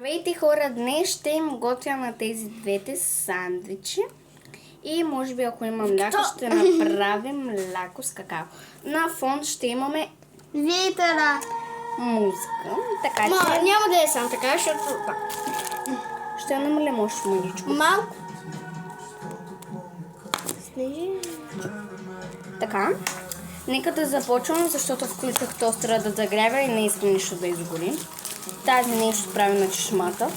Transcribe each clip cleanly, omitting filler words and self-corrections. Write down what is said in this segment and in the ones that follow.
Здравейте хора, днес ще им готвя на тези двете сандвичи и може би ако имам ляко ще направим ляко с какао. На фон ще имаме Витъра. музика, така че Няма да е сам така, защото... ще намалим още маличко. Малко. Снежи. Така, нека да започвам, защото включих тостера да загрява и не искам нищо да изгори. Тази нещо прави на чешмата.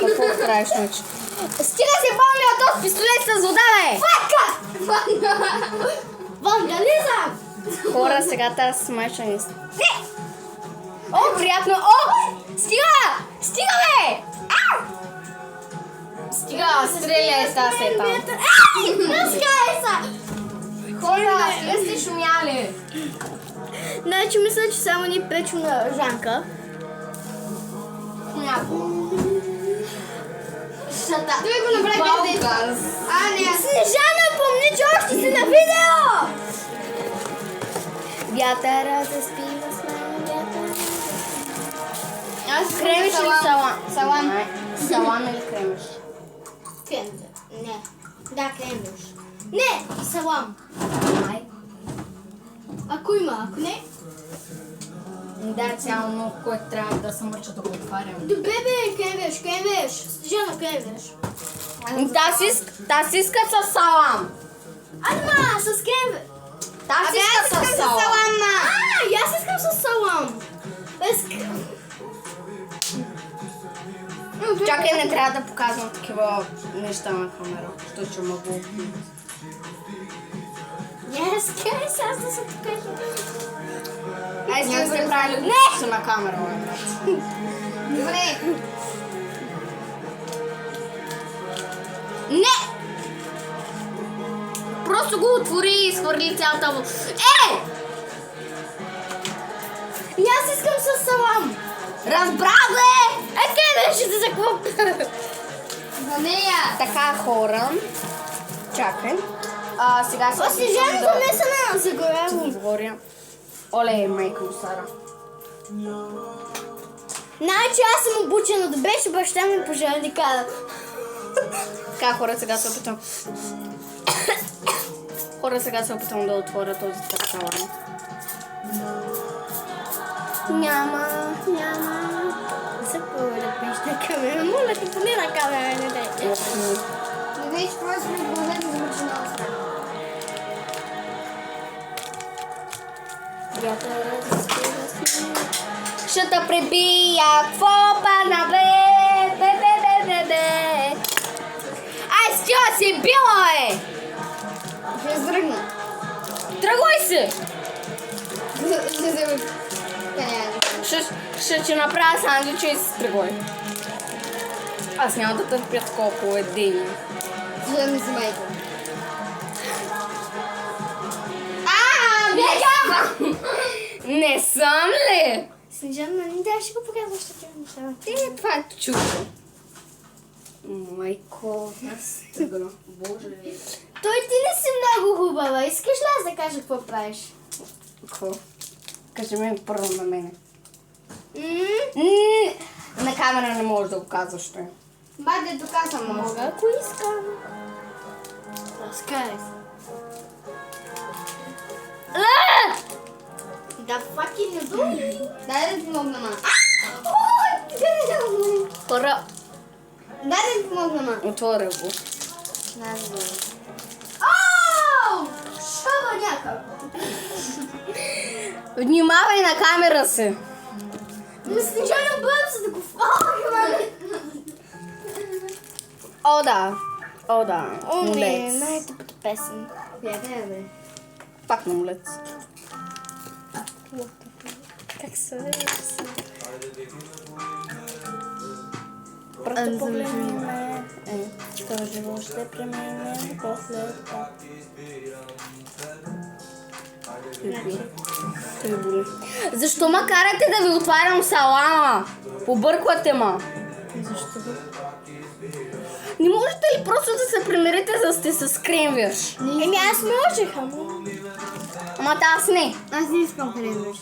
Какво правиш на чешмата? Стига се пълни от този пистолет с вода, бе! Фака! Вандализъм! Хора, сега тази смайча не... Не! О, приятно! О! Стига! Стига, бе! Стига, стреляй с тази сета. Разкай са! Хора, стига сте шумяли. Значи мисля, че само ни пречим на Жанка. Някакво. Шата. Той го направи без да Балканс. не. Снежана, помни, че още си на видео! Вятъра заспива с мен, вятъра. Аз Кремиш или салам? Салам. Салам или кремиш? Кремвиш. Не. Да, кремвиш. Не, салам. Ай. Ако има, ако не... Да, цяло, който трябва да се мъча да го отварям. Добре, бе, кремвиш, кремвиш. Снежана, кремвиш. Та си иска с салам. Ама, с кремвиш. Та си иска с салам. И аз искам с салам. Чакай, не трябва да показвам такива неща на камера, защото ще мога. Скай се, аз да се покажа. Ай, сега сте правили нещо на камера, бе. Добре. Не! Просто го отвори и изхвърли цялата вода. И аз искам с салам. Разбра, бе! Къде беше за какво? За нея. Така, хора. Чакай. Сега се Снежана замесена за голямо. отворя. Оле, майка му Сара. Значи аз съм обучена да беше баща ми пожарника. Така, хора, сега се опитам. Хора, сега се опитам да отворя този салам. Няма. Заповеда пеш на камера. Моля ти, поне на камера не дай. Не беше просто ми главата замъчена. Ще те прибия, какво пана, бе? Ай, стига си била, е! Ще издръгна. Тръгвай се! Ще Ще ти направя сандвича и се тръгвай. Аз няма да търпя такова поведение. не си майка. Не съм ли? Снежана, не дай, ще го показваш такива неща. Това е чудо. Майко, аз тръгна. Боже. Той ти не си много хубава. Искаш ли аз да кажа какво правиш? Какво? Кажи ми първо на мене. На камера не можеш да го казваш той. Баде, доказвам мога, ако искам. Разкарай се. Да, факи не думи. Дай да ти помогна, ма. Хора, Дай да ти помогна, ма. отворя го. Шава някак. Внимавай на камера си. Снежана, бъдам се да го фалка. О, да. Мулец. най-тъпата песен. Бе. Пак на мулец. Как се Просто погледни ме. Този живот ще премине после това. Защо ма карате да ви отварям салама? Побърквате ма. Защо? Не можете ли просто да се примирите, за да сте с кремвирш? Аз можех, Ама аз не. Аз не искам кремвиш.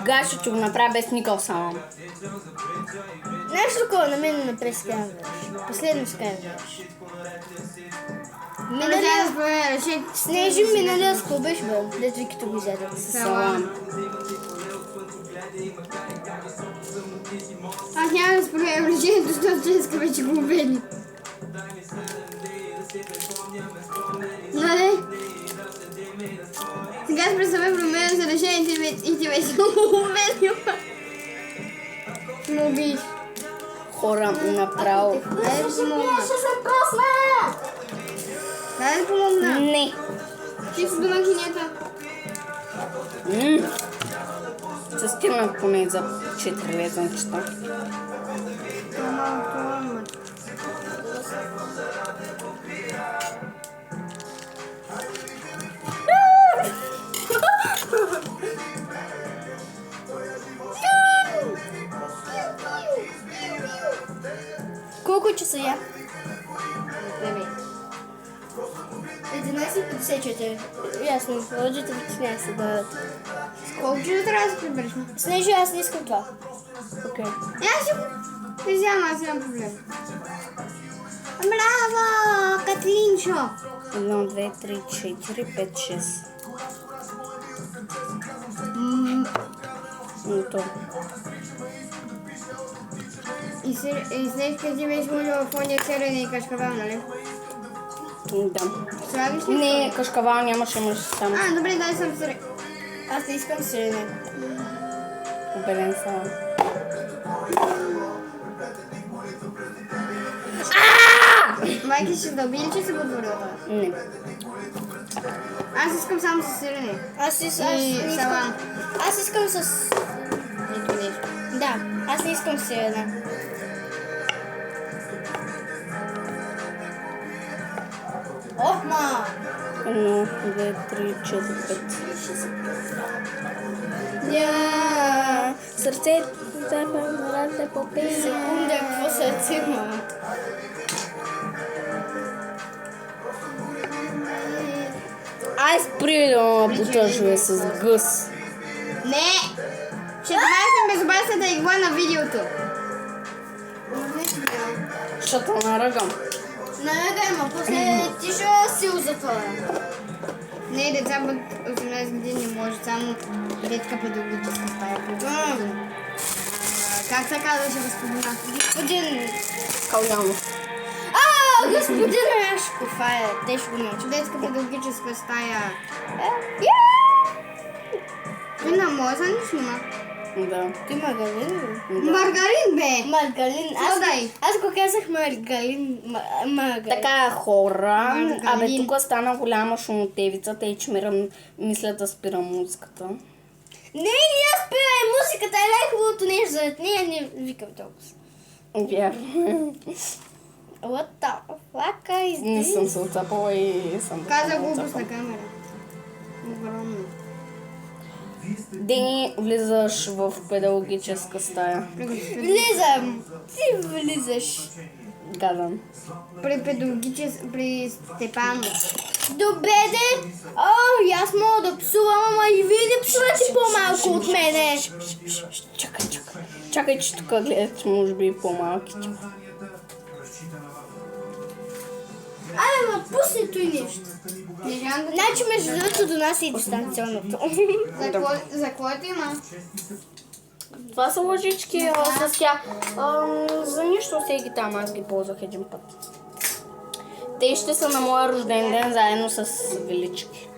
Гашо, ще го направя без никакъв салам. Нещо такова на мен не прескаваш. Последно скаваш. Миналия... Снежи миналия с какво беше, бе? Дето ви като го изядат. Салам. Аз няма да споря решението, защото Джеска вече го убедни. Нали? Сега с представя променя за решението и ти вече го убедни. Му убиш. Хора, направо. Дай да помогна. Дай да помогна. Не. Ти с домакинята. Се стигнах поне за 4 лезничета. Колко часа я? 11:54. Ясно, родителите не се дадат. Колко часа трябва да се прибереш? Снежи, аз не искам това. Окей. Аз ще го... Не взема, аз имам проблем. Браво, Катлинчо! 1, 2, 3, 4, 5, 6. Готово. И Снежка ти беше можела в ония сирене и кашкавал, нали? Да. Слагаш ли? Не, кашкавал нямаше, имаше само Добре, дай съм сирене. Аз не искам сирене. обелен салам. Майки ще дълби ли, че се подвори това? Не. Аз искам само с сирене. Аз салам. Аз искам с... Ето нещо. Да, аз не искам сирене. Ох, ма! 1, 2, 3, 4, 5. Я! Сърцето запълнарате по песен. Секунда, какво сърце има? Ай, спри да ме потъжвай с гъс. Не! Ще добавим безопасната игла на видеото. Ще те наръгам. Наръгай, ма после ти ще сил за това. Не, деца под 18 години може само детска педагогическа стая. Как се казваше господина? Господин... Калянов. Господин Рашков, това е тежко нещо. Детска педагогическа стая. Ти на моза не снима. Да. Ти маргарин ли? Да. Маргарин, бе! Маргарин. Содай. Аз го казах маргарин. Маргарин. Така хора, Маргарин. абе тук стана голяма шумотевица, тъй че мисля да спира музиката. Не, ние спирай музиката, е най-хубавото нещо за нея, не викам толкова. Вярно. What the fuck is Не this? съм се отцапала и съм Каза глупост на камера. Огромно. Дени, влизаш в педагогическа стая. Влизам! Ти влизаш. Гадан. При Степано. Добре, де! О, аз мога да псувам, ама и вие не псувате по-малко от мене. Чакай. Чакай, че тук гледат, че може би и по-малките. Ама пусни той нещо. Значи между другото до нас е дистанционното. За което има? Това са лъжички с тях. За нищо се ги там, аз ги ползвах един път. Те ще са на моя рожден ден заедно с велички.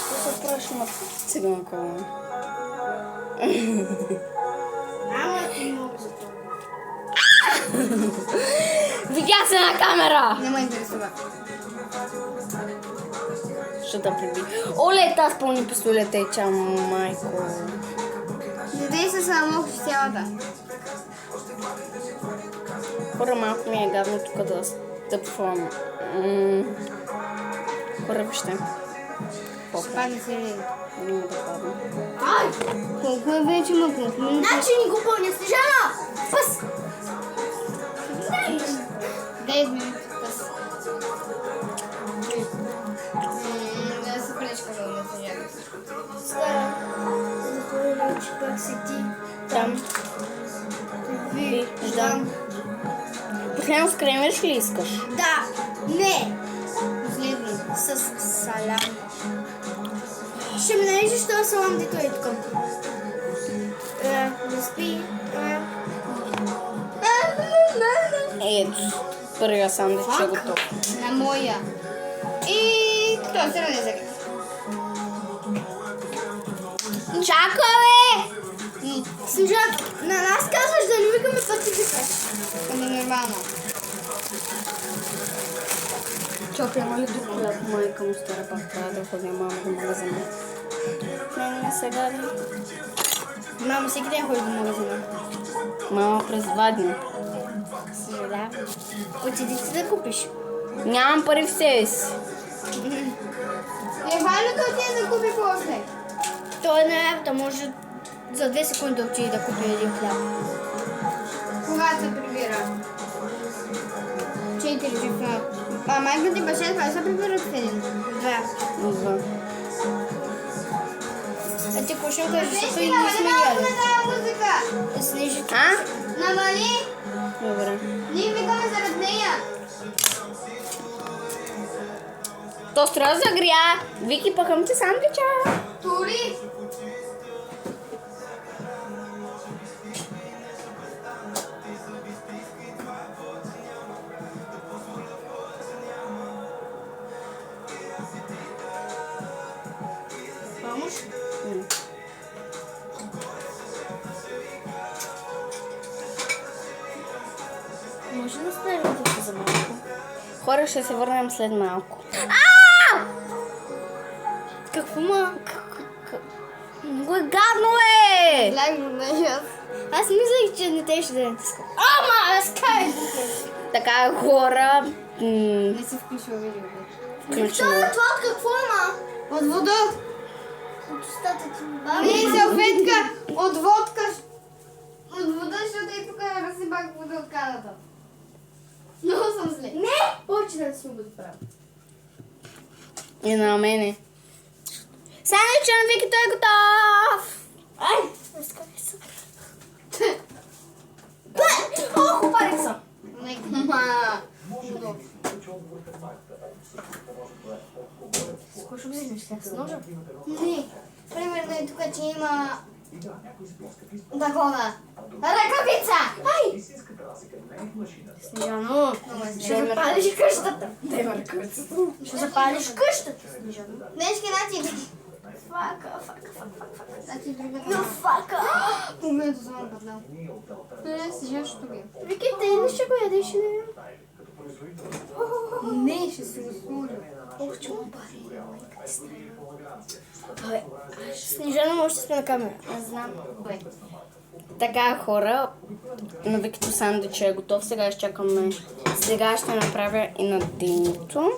Това се прашна циганка. Ама ти много за това. Видя се на камера! Не ме интересува. Ще да приби. Оле, тази пълни пистолета и ча, майко. Не дей се само в цялата. Хора, малко ми е гадно тук да стъпвам. Хора, вижте. Падна се ли? Няма да падна. Ай! Колко е вече ма колко минути? Значи ни го пълня, Снежана! Пъс! 10 минути. Пъс. Да се пречка да ме съжалят. че пък си ти Там. виждам. Последно скремеш ли искаш? Да, не. Последни с салам. Ще ми нарежеш този салам, дето е тук. Да спи. Ето, първия сандвич е готов. На моя. И той се не загледа. Чакай! Снежан, на нас казваш да не викаме пъти викаш. Ами нормално. Чакай, има ли друг хляб? Майка му стара пак трябва да ходя мама до магазина. Не сега ли? Мама всеки ден ходи до магазина. Мама през 2 дни. Съжалявам. Отиди си да купиш. Нямам пари в себе си. Евайлото отиде да купи после. Той не е, да може за 2 секунди да отиде да купи един хляб. Когато се прибира? 4 часа. А майка ти баше, това се прибират в един. 2. А ти какво ще кажеш, защото и не сме яли? Снежите. А? Намали! Добре. Ние викаме зарад нея. То трябва да загря. Вики, пъхам ти сандвича. Тури! Помощ? Може да спрем тук за малко? Хора, ще се върнем след малко. Какво ма? Много е гадно е! Аз мислех, че не те ще да натискам. Ама, разкай! Така хора... Не си включила видеото. Включено. Това какво има? От вода. От устата ти. Не, салфетка. От водка. От вода, защото и тук разсипах вода от каната. Много съм зле. Не! Повече да си го правя. И на мене. Сандвича на Вики, той е готов! Ай! Разкай се. О, хупарик съм. Ма. С кой ще го вземеш сега? С ножа? Не. Примерно и тук, че има такова. Ръкавица! Ай! Снежано, ще запалиш къщата. Дай ме ръкавицата. Ще запалиш къщата, Снежано. Днешки начин. Фака. Фака. Момento само паднал. Не, сега ще го ям. Вики, те не ще го ядеш, не? Не, ще се го сложа. Ох, че му пари. Снежано, може да сме на камера. Аз знам. Така, хора, на Викито сандвича е готов. Сега ще чакаме. Сега ще направя и на Динито.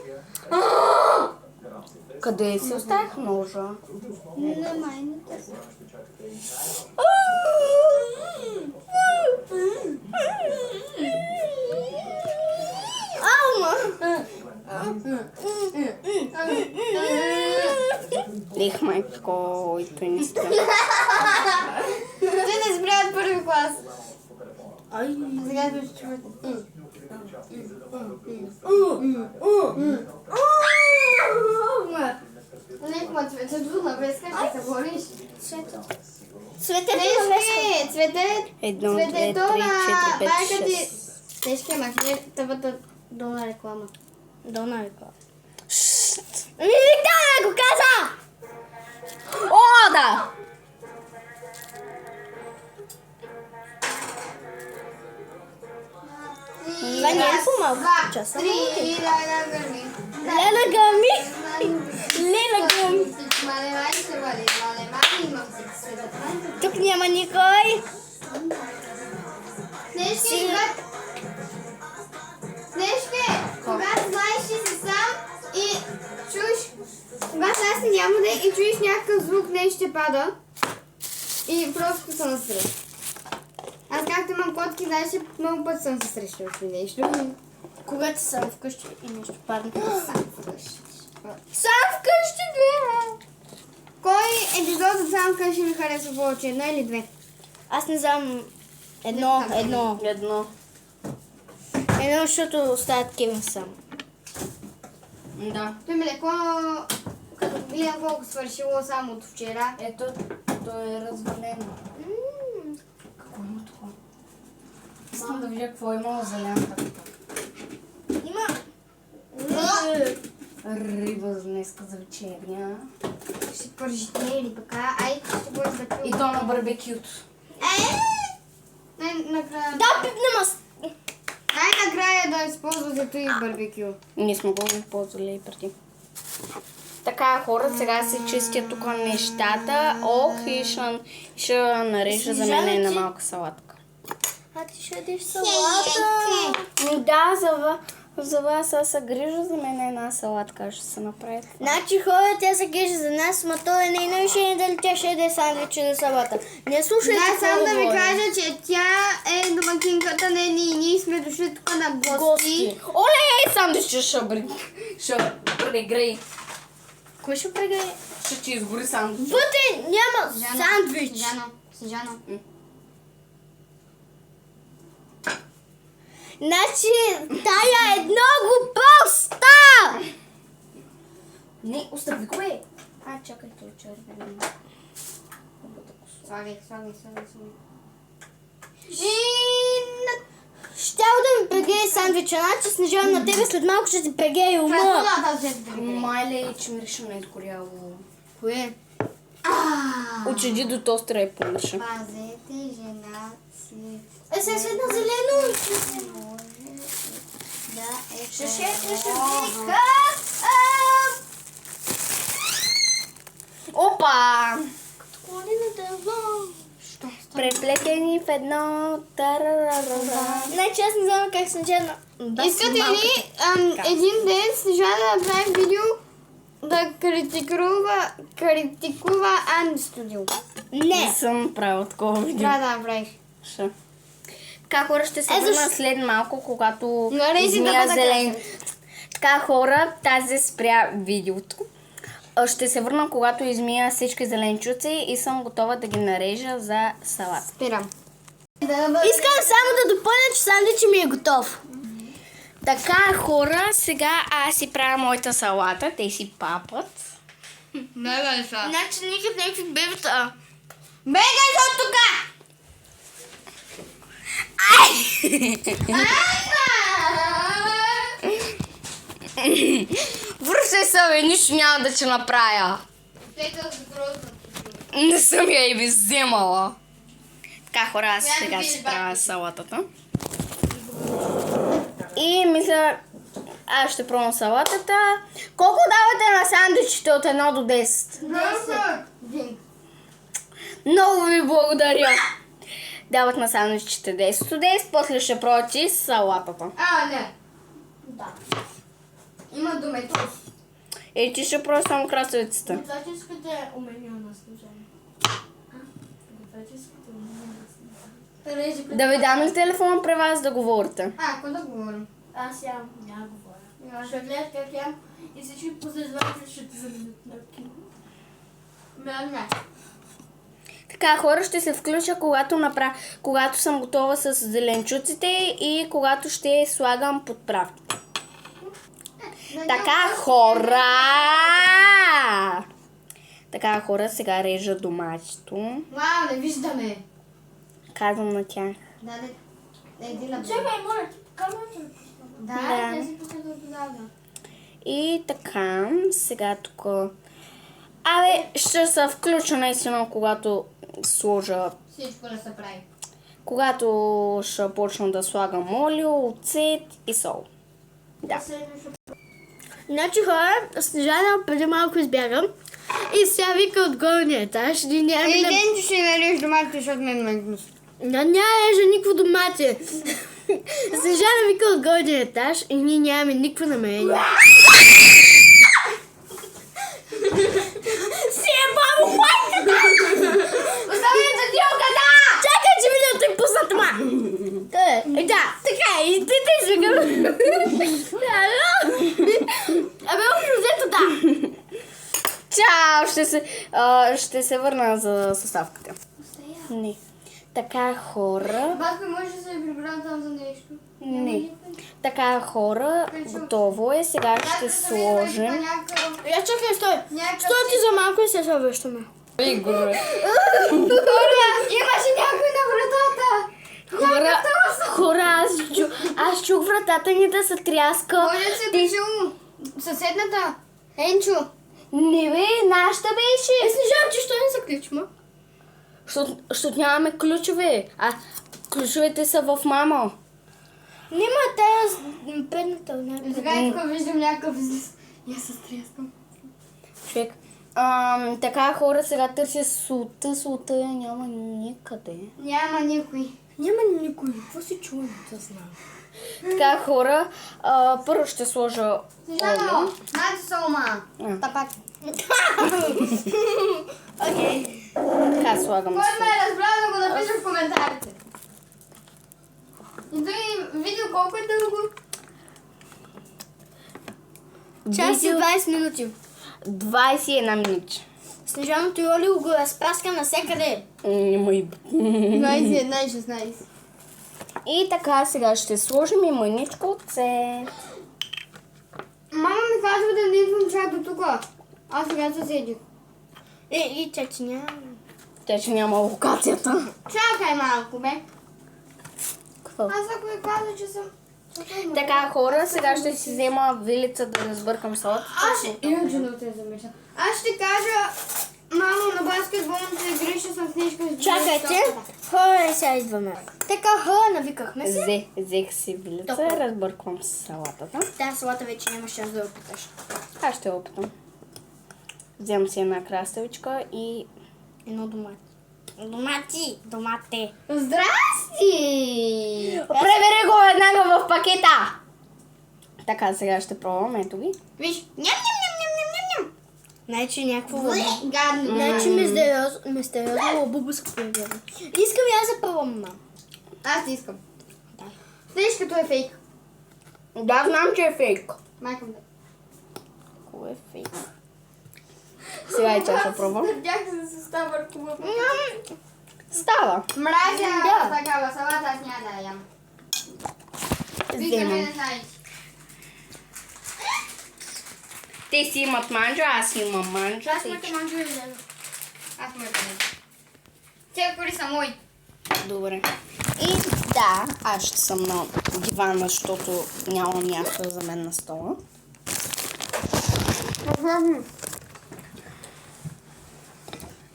Къде си оставих ножа? На майната. Лих майка, който не спя. Те не спрят първи клас. Ай, сега ще чуват. Лекма, Цвете, двуна веска, ще се бориш. Цвете, Цвете, 1, 2, 3, 4, 5, 6. Тежки махне тъбата долна реклама. Долна реклама. Виктор го каза! О, да! Това не е по-малко часа. Лена Гъми. Тук няма никой. Днешке, когато знаеш, че си сам и чуеш, когато аз не няма да и чуеш някакъв звук, нещо ще пада и просто се насреща. Аз както имам котки, знаеш, много път съм се срещала с нещо. Когато съм вкъщи и нещо падне, сам вкъщи. Сам вкъщи, бе! Кой епизод от Сам къщи ми харесва повече? Едно или две? Аз не знам. Едно, защото остават Кевин сам. Да. Той ми леко, като видя колко свършило само от вчера. Ето, то е развалено. Какво има това? Искам да видя какво има в зелената. Има. Риба за днеска за вечеря. Ще пържите или така. Ай, ще бъде за И то на барбекюто. Най-накрая... Да, пипнем аз. Най-накрая да използвате и барбекю. Ние сме го ползвали и преди. Така, хора, сега се чистят тук нещата. Ох, и ще нарежа за мен една малка салатка. А ти ще ядеш салата. Да, за вас аз се грижа за мен една салатка. Ще се направи. Значи хора, тя се грижи за нас, ма то е нейно решение дали тя ще яде сандвич или салата. Не слушайте Да, какво само да ви говоря. кажа, че тя е домакинката на ние. Ние сме дошли тук на гости. Гости. Оле, сандвича ще прегрей. Кой ще прегрее? Ще ти изгори сандвич. Вътре няма сандвич. Снежано. Значи, тая е много проста! Не, остави го е. Чакай, той червен. Слагай. Щял да ми прегрее сандвича, значи Снежана на тебе след малко ще ти прегрее Това е ума. колата, че Майле, че мирише на изгоряло. Кое? Очеди до тостера и помиша. Пазете жена си. Се светна зелено. Да, е. Ще вика. Опа! Клони на дърво. Преплетени в едно. Тарарарара. Значи аз не знам как Снежана. Искате ли един ден Снежана да направи видео да критикува Ани Студио? Не съм правил такова видео. Трябва да направих. Ще. Така, хора, ще се върна след малко, когато Нарежи измия да зелен. Така, хора, тази спря видеото. Ще се върна, когато измия всички зеленчуци и съм готова да ги нарежа за салат. Спирам. Искам само да допълня, че сандвичът ми е готов. Така, хора, сега аз си правя моята салата. Те си папат. Бегай са. Значи никак някакви бебета. Бегай са от тука! Връщай се, бе, нищо няма да че направя. Не съм я и ви вземала. Така, хора, аз сега си правя салатата. И мисля, аз ще пробвам салатата. Колко давате на сандвичите от 1 до 10? Много ви благодаря. Дават на сандвичите 10 до 10, после ще пробвате и салатата. Не. Да. Има дометос. И ти ще пробваш само красавицата. Значи искате умения на Снежана. Да ви дам ли телефон при вас да говорите? Какво да говорим? Аз ям, няма говоря. Ще гледат как ям и всички последователи ще ти заведат на кино. Не. Така, хора, ще се включа, когато съм готова с зеленчуците и когато ще слагам подправките. Така, хора, сега режа доматито. Вау, не виждаме. Казвам на тях. Да. Един на Чакай, моля, камерата. Да, те си пускат отдавна. И така, сега тук... ще се включа наистина, когато сложа... Всичко да се прави. Когато ще почна да слагам олио, оцет и сол. Да. Значи хора, Снежана преди малко избягам и сега вика от горния етаж. Един ще нарежеш доматите, защото ме мъгнус. Няма реже никакво домати. Снежана вика от горния етаж и ние нямаме никакво намерение. Си е бабо майката! Остави да ти огада! Чакай, че видеото е пуснато, ма! Да, така е, и ти извикам. Абе, общо взето да. Чао! Ще се върна за съставката. Не. Така, хора. Батко, може да се прибрам там за нещо? Не. Така, хора, готово е. Сега ще сложим. Я чакай, стой. Стой ти за малко и се връщаме. Игоре. Имаше някой на вратата! Хора, аз чух вратата ни да се тряска. Може да се пришъл съседната. Енчо. Не бе, нашата беше. Снежан, ти що не заключма? Защото нямаме ключове. А ключовете са в мамо. Нема тая предната. Сега и тук виждам някакъв излез. Я се стряскам. Човек. Така, хора, сега търся султа я няма никъде. Няма никой. Няма никой. Какво си чувам да знам? Така, хора, първо ще сложа Снежано, олио. знаете Соломан. Тапак. Окей. Така, слагам Кой ме сол. е разбрал да го напише в коментарите. И той видео колко е дълго? Час и 20 минути. 21 минути. Снежаното и Олио го разпраска навсякъде. Няма и... 21 и 16. И така, сега ще сложим и мъничко оцет. Мама ми казва да не идвам чак до тук. Аз сега се седих. И че няма. Тя, че няма локацията. Чакай малко, бе. Какво? Аз ако ви каза, че съм... Така, хора, сега ще си взема вилица да разбъркам салата. Иначе да те замиша. Аз ще кажа, мамо, на баскетболната игри ще съм книжка с Чакайте. Хора, сега идваме. Така, хора, навикахме се. Взех си вилица, Топло. разбърквам салатата. Тази салата вече нямаш шанс да я опиташ. Аз ще опитам. Вземам си една краставичка и... Едно домати. Домате. Здрасти! Пребери го веднага в пакета! Така, сега ще пробвам, ето ви. Виж, ням-ням-ням-ням-ням-ням. Значи някакво Гадно. Значи мистериозно лабубо се появява. Искам и аз да пробвам, мам. Аз не искам. Да. Виж като е фейк. Да, знам, че е фейк. Майка ми да. Кое е фейк? Сега и тя ще пробвам. Тях да се става върху въпа. Става. Мразя такава салата, аз няма да я ям. Виждаме Вземам. не знаете. Те си имат манджа, аз имам манджа. Аз моите манджо е взема. Аз моите не. Те кори са мои. Добре. И да, аз ще съм на дивана, защото няма място за мен на стола.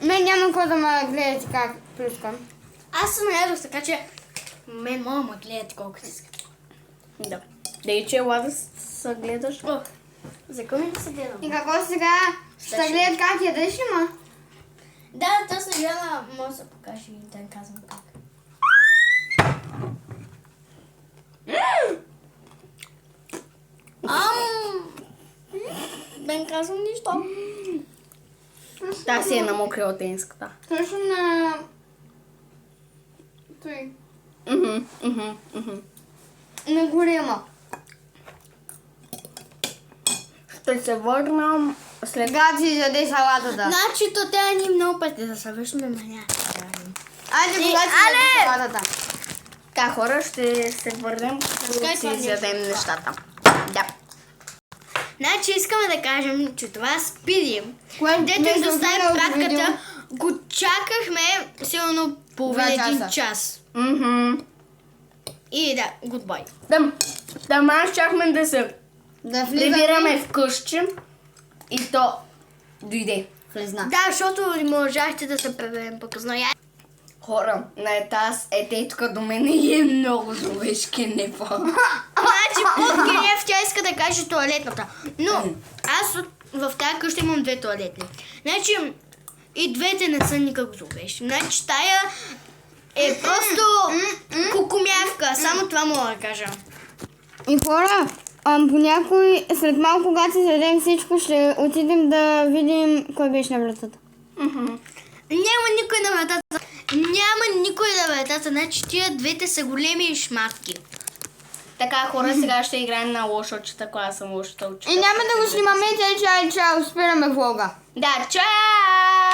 Мен няма какво да ме гледате как плюскам. Аз съм ядох, така че мен мога ме гледате колкото искате. Да. Да и че ела да се гледаш. О, за кой ми се гледам? И какво сега? Ще гледат как ядеш ли ма? Да, то Снежана може да се покаже и да казвам как. Да не казвам нищо. Та си е на мокрилатинската. Точно на... Той. На голема. Ще се върнам след... Как си яде салатата? Значи то тя ни много пъти да се вършим, ама няма. Айде, когато си яде салатата. Така, хора, ще се върнем, Скай когато това си изядем нещата. Да. Значи искаме да кажем, че това спиди, Което дето между изостави видеото пратката, го чакахме сигурно половин 2 един часа. час. И да, goodbye. Там аз чакахме да се Да прибираме вкъщи и то дойде. Влезна. Да, защото не можахте да се преберем по-късно. Хора, на етаз, тук до мен и е много човешки ниво. Значи под Генев тя иска да каже тоалетната. Но аз в тази къща имам 2 тоалетни. Значи и двете не са никак зловещи. Значи тая е просто кукумявка. Само това мога да кажа. И хора, по някой, след малко, когато си ядем всичко, ще отидем да видим кой беше на вратата. Няма никой на вратата. Няма никой на вратата. Значи тия двете са големи шматки. Така, хора, сега ще играем на лоша очета, ако аз съм лошата очета. И няма да го снимаме, че чао, спираме влога. Да, чао!